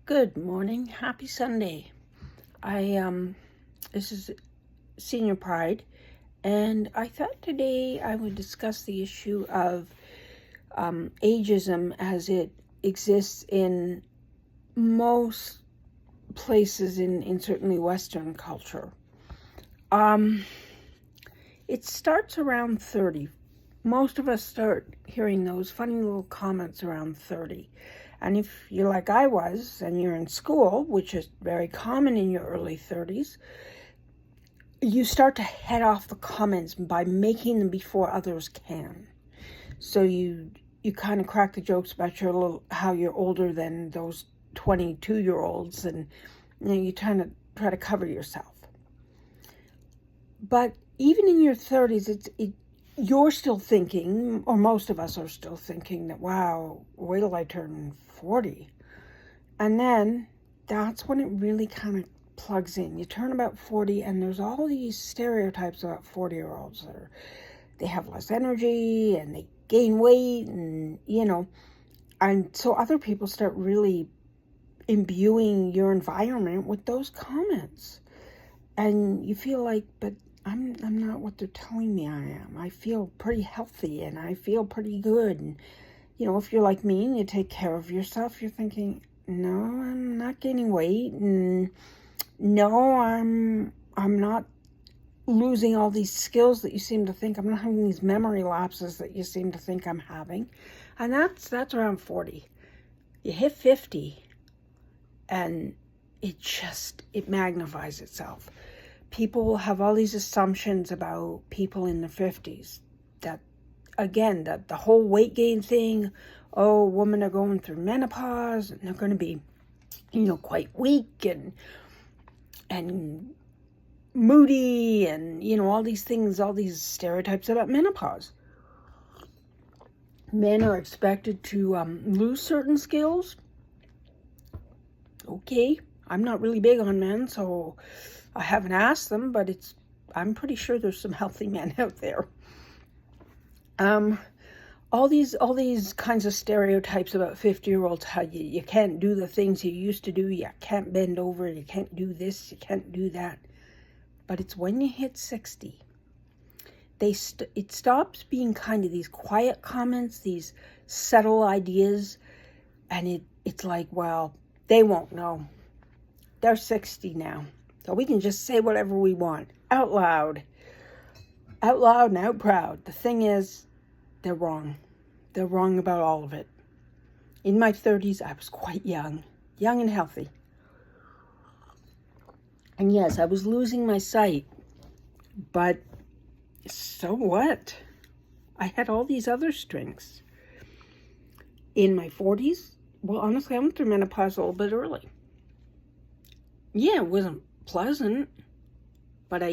Good morning. Happy Sunday. This is Senior Pride, and I thought today I would discuss the issue of ageism as it exists in most places in certainly Western culture. It starts around 30. Most of us start hearing those funny little comments around 30. And if you're like I was, and you're in school, which is very common in your early 30s, you start to head off the comments by making them before others can. So you kind of crack the jokes about how you're older than those 22-year-olds, and you try to cover yourself. But even in your 30s, you're still thinking, or most of us are still thinking, that, wow, wait till I turn 40. And then that's when it really kind of plugs in. You turn about 40, and there's all these stereotypes about 40-year-olds. They have less energy, and they gain weight, and so other people start really imbuing your environment with those comments. And you feel like, but I'm not what they're telling me I am. I feel pretty healthy, and I feel pretty good. And, if you're like me and you take care of yourself, you're thinking, no, I'm not gaining weight. And no, I'm not losing all these skills that you seem to think. I'm not having these memory lapses that you seem to think I'm having. And that's around 40. You hit 50, and it magnifies itself. People have all these assumptions about people in the 50s. That the whole weight gain thing, women are going through menopause, and they're going to be, quite weak and moody, and, all these things, all these stereotypes about menopause. Men are expected to lose certain skills. Okay, I'm not really big on men, so I haven't asked them, but I'm pretty sure there's some healthy men out there. All these kinds of stereotypes about 50-year-olds, how you can't do the things you used to do, you can't bend over, you can't do this, you can't do that. But it's when you hit 60, it stops being kind of these quiet comments, these subtle ideas, and it's like, well, they won't know. They're 60 now. So we can just say whatever we want, out loud and out proud. The thing is, they're wrong. They're wrong about all of it. In my 30s, I was quite young and healthy. And yes, I was losing my sight, but so what? I had all these other strengths. In my 40s, well, honestly, I went through menopause a little bit early. Yeah, it wasn't pleasant, but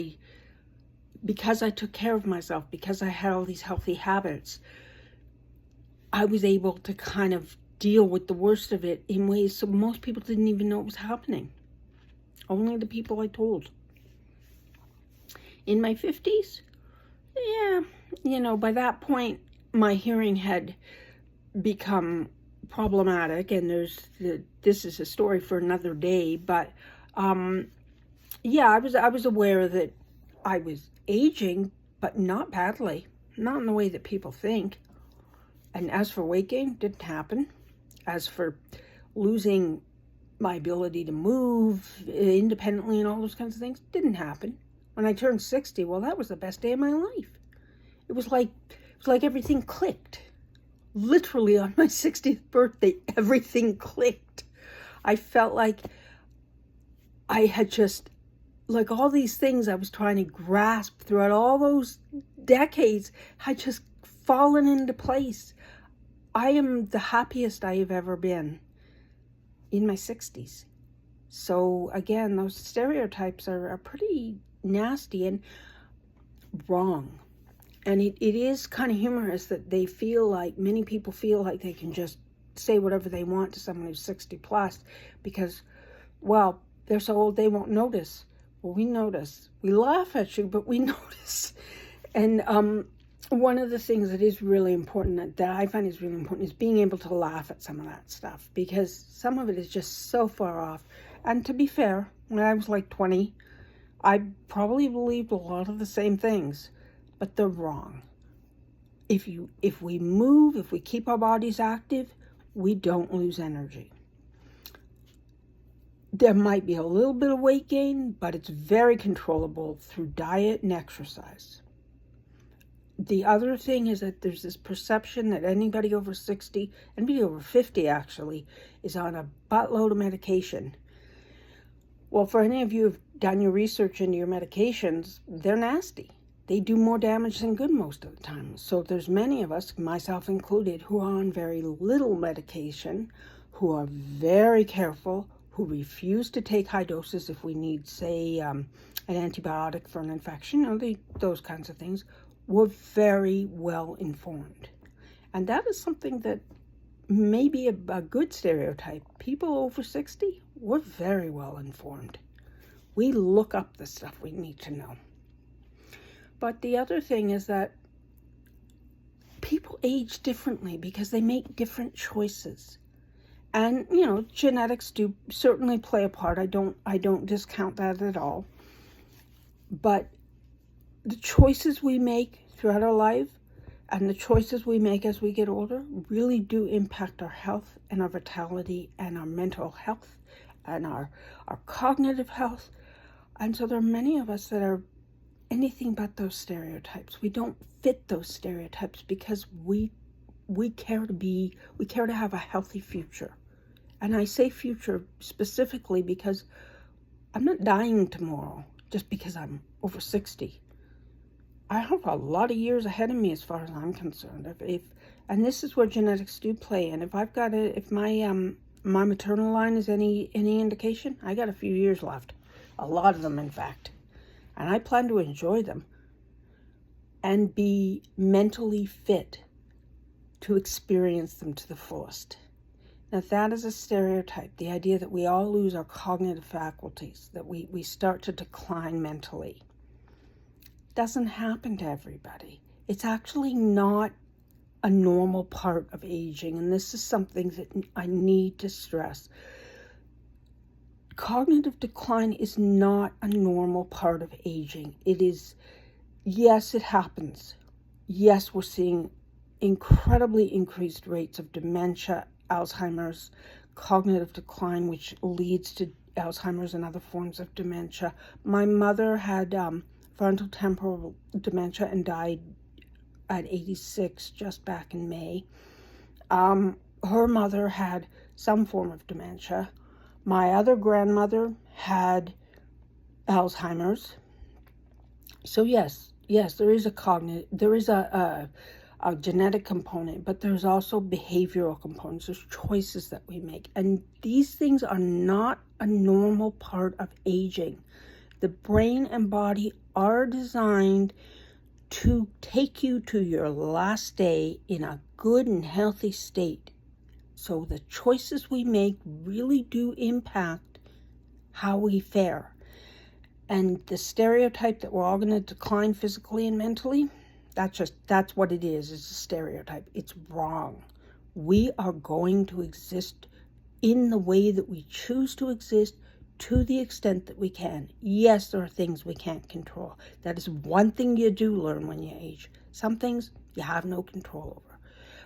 because I took care of myself, because I had all these healthy habits, I was able to kind of deal with the worst of it in ways so most people didn't even know it was happening. Only the people I told. In my 50s, by that point, my hearing had become problematic, and this is a story for another day, but I was aware that I was aging, but not badly, not in the way that people think. And as for weight gain, didn't happen. As for losing my ability to move independently and all those kinds of things, didn't happen. When I turned 60, well, that was the best day of my life. It was like everything clicked. Literally on my 60th birthday, everything clicked. I felt like I had just, like all these things I was trying to grasp throughout all those decades had just fallen into place. I am the happiest I have ever been in my 60s. So again, those stereotypes are pretty nasty and wrong. And it is kind of humorous that many people feel like they can just say whatever they want to someone who's 60 plus because, well, they're so old they won't notice. Well, we notice. We laugh at you, but we notice. And one of the things that is really important, that I find is really important, is being able to laugh at some of that stuff, because some of it is just so far off. And to be fair, when I was like 20, I probably believed a lot of the same things, but they're wrong. If we move, if we keep our bodies active, we don't lose energy. There might be a little bit of weight gain, but it's very controllable through diet and exercise. The other thing is that there's this perception that anybody over 60, anybody over 50 actually, is on a buttload of medication. Well, for any of you who've done your research into your medications, they're nasty. They do more damage than good most of the time. So there's many of us, myself included, who are on very little medication, who are very careful, who refuse to take high doses if we need, say, an antibiotic for an infection, or those kinds of things. We're very well informed. And that is something that may be a good stereotype. People over 60, we're very well informed. We look up the stuff we need to know. But the other thing is that people age differently because they make different choices. And, genetics do certainly play a part. I don't discount that at all. But the choices we make throughout our life and the choices we make as we get older really do impact our health and our vitality and our mental health and our cognitive health. And so there are many of us that are anything but those stereotypes. We don't fit those stereotypes because we care to have a healthy future. And I say future specifically because I'm not dying tomorrow just because I'm over 60. I have a lot of years ahead of me as far as I'm concerned. And this is where genetics do play in. If my maternal line is any indication, I got a few years left. A lot of them, in fact. And I plan to enjoy them and be mentally fit to experience them to the fullest. Now, that is a stereotype, the idea that we all lose our cognitive faculties, that we start to decline mentally. Doesn't happen to everybody. It's actually not a normal part of aging, and this is something that I need to stress. Cognitive decline is not a normal part of aging. It is, yes, it happens. Yes, we're seeing incredibly increased rates of dementia, Alzheimer's, cognitive decline, which leads to Alzheimer's and other forms of dementia. My mother had frontotemporal dementia and died at 86 just back in May. Her mother had some form of dementia. My other grandmother had Alzheimer's. So yes, there is a genetic component, but there's also behavioral components. There's choices that we make. And these things are not a normal part of aging. The brain and body are designed to take you to your last day in a good and healthy state. So the choices we make really do impact how we fare. And the stereotype that we're all going to decline physically and mentally, that's what it is. It's a stereotype. It's wrong. We are going to exist in the way that we choose to exist to the extent that we can. Yes, there are things we can't control. That is one thing you do learn when you age. Some things you have no control over.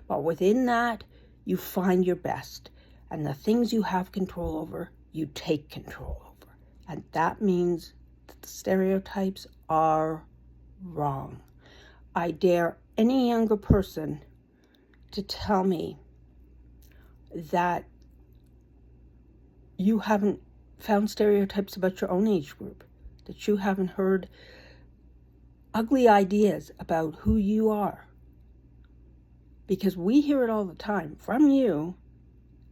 But within that, you find your best. And the things you have control over, you take control over. And that means that the stereotypes are wrong. I dare any younger person to tell me that you haven't found stereotypes about your own age group, that you haven't heard ugly ideas about who you are. Because we hear it all the time from you.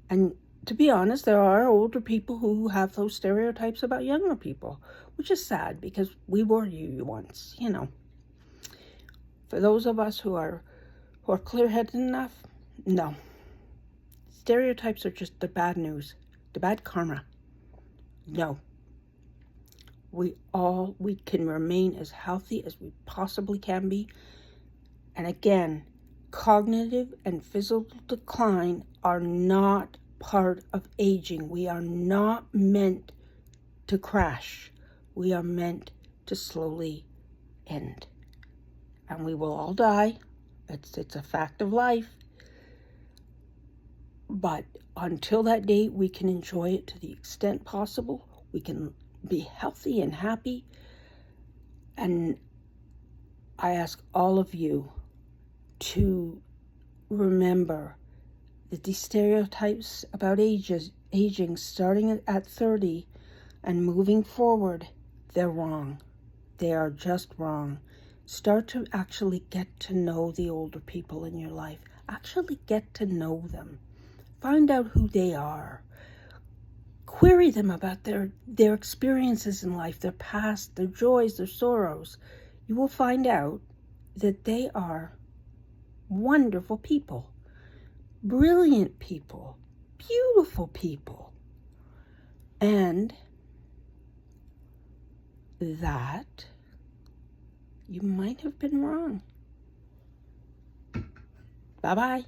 And to be honest, there are older people who have those stereotypes about younger people, which is sad because we were you once, For those of us who are clear-headed enough, no. Stereotypes are just the bad news, the bad karma. No. We can remain as healthy as we possibly can be And again, cognitive and physical decline are not part of aging. We are not meant to crash. We are meant to slowly end. And we will all die. It's a fact of life. But until that day, we can enjoy it to the extent possible. We can be healthy and happy. And I ask all of you to remember that these stereotypes about aging starting at 30 and moving forward, they're wrong. They are just wrong. Start to actually get to know the older people in your life. Actually get to know them. Find out who they are. Query them about their experiences in life, their past, their joys, their sorrows. You will find out that they are wonderful people, brilliant people, beautiful people, and that you might have been wrong. Bye-bye.